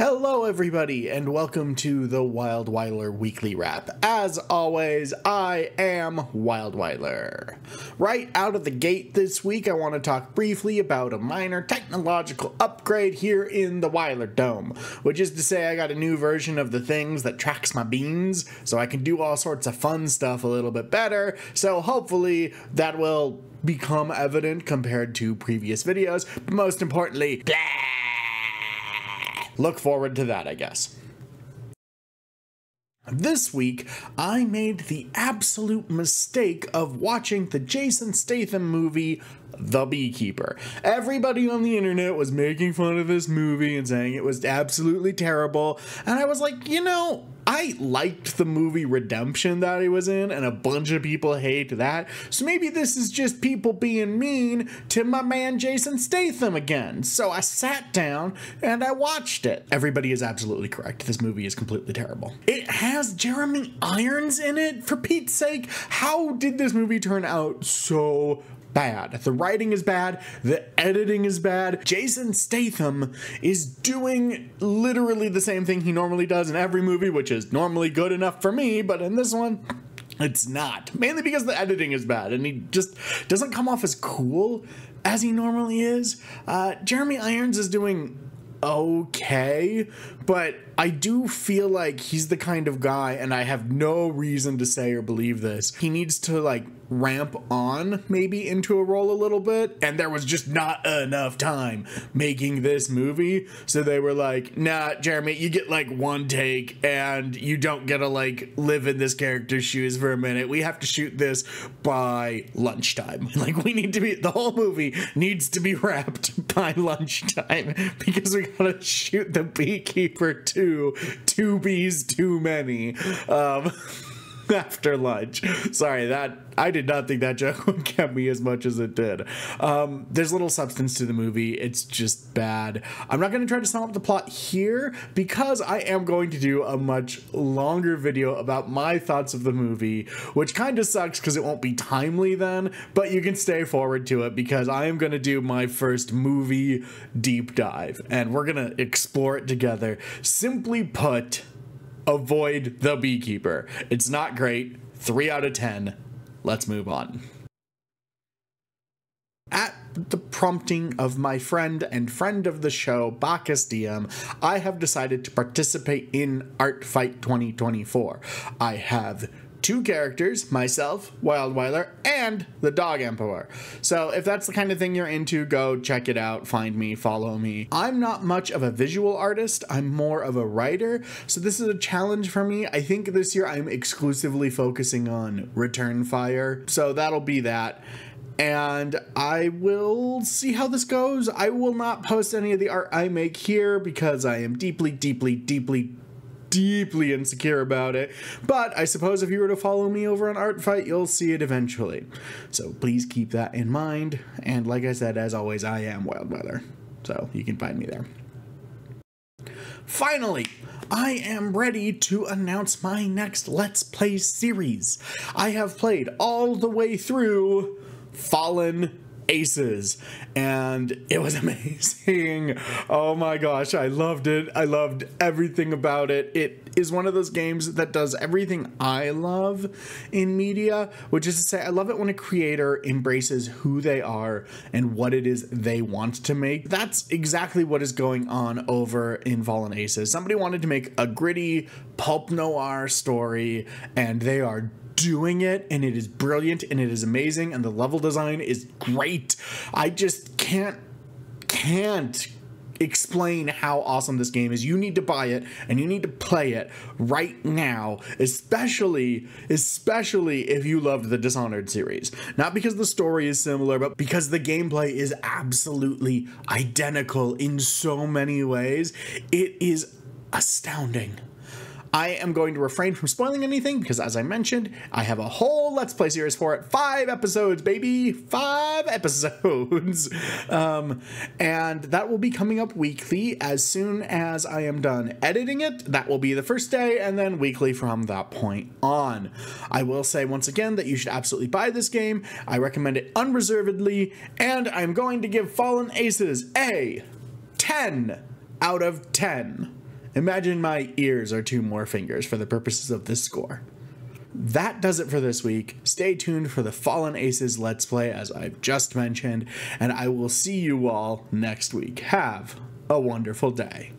Hello everybody and welcome to the WildWeiler Weekly Wrap. As always, I am WildWeiler. Right out of the gate this week, I want to talk briefly about a minor technological upgrade here in the Weiler Dome, which is to say I got a new version of the things that tracks my beans, so I can do all sorts of fun stuff a little bit better, so hopefully that will become evident compared to previous videos, but most importantly, blah! Look forward to that, I guess. This week, I made the absolute mistake of watching the Jason Statham movie, The Beekeeper. Everybody on the internet was making fun of this movie and saying it was absolutely terrible, and I was like, you know, I liked the movie Redemption that he was in, and a bunch of people hate that, so maybe this is just people being mean to my man Jason Statham again. So I sat down and I watched it. Everybody is absolutely correct. This movie is completely terrible. It has Jeremy Irons in it, for Pete's sake. How did this movie turn out so bad? The writing is bad, the editing is bad. Jason Statham is doing literally the same thing he normally does in every movie, which is normally good enough for me, but in this one, it's not. Mainly because the editing is bad and he just doesn't come off as cool as he normally is. Jeremy Irons is doing okay, but I do feel like he's the kind of guy, and I have no reason to say or believe this, he needs to like ramp on maybe into a role a little bit, and there was just not enough time making this movie, so they were like, nah, Jeremy, you get like one take and you don't get to like live in this character's shoes for a minute. We have to shoot this by lunchtime. Like, we need to be, the whole movie needs to be wrapped by lunchtime because we gotta shoot The Beekeeper 2 bees too many after lunch. Sorry, that I did not think that joke would get me as much as it did. There's little substance to the movie. It's just bad. I'm not going to try to sum up the plot here because I am going to do a much longer video about my thoughts of the movie, which kind of sucks because it won't be timely then, but you can stay forward to it because I am going to do my first movie deep dive and we're going to explore it together. Simply put, avoid The Beekeeper. It's not great. 3 out of 10. Let's move on. At the prompting of my friend and friend of the show, Bsky, I have decided to participate in Art Fight 2024. I have 2 characters, myself, WildWeiler, and the Dog Emperor. So if that's the kind of thing you're into, go check it out, find me, follow me. I'm not much of a visual artist, I'm more of a writer, so this is a challenge for me. I think this year I'm exclusively focusing on return fire, so that'll be that. And I will see how this goes. I will not post any of the art I make here because I am deeply insecure about it, but I suppose if you were to follow me over on Art Fight, you'll see it eventually. So please keep that in mind, and like I said, as always, I am WildWeiler, so you can find me there. Finally, I am ready to announce my next Let's Play series. I have played all the way through Fallen Aces, and it was amazing. Oh my gosh, I loved it. I loved everything about it. It is one of those games that does everything I love in media, which is to say, I love it when a creator embraces who they are and what it is they want to make. That's exactly what is going on over in Fallen Aces. Somebody wanted to make a gritty pulp noir story, and they are doing it, and it is brilliant and it is amazing, and the level design is great. I just can't explain how awesome this game is. You need to buy it and you need to play it right now, especially if you loved the Dishonored series. Not because the story is similar, but because the gameplay is absolutely identical in so many ways. It is astounding. I am going to refrain from spoiling anything because, as I mentioned, I have a whole Let's Play series for it. 5 episodes, baby! 5 episodes! And that will be coming up weekly as soon as I am done editing it. That will be the first day, and then weekly from that point on. I will say once again that you should absolutely buy this game. I recommend it unreservedly, and I'm going to give Fallen Aces a 10 out of 10. Imagine my ears are 2 more fingers for the purposes of this score. That does it for this week. Stay tuned for the Fallen Aces Let's Play, as I've just mentioned, and I will see you all next week. Have a wonderful day.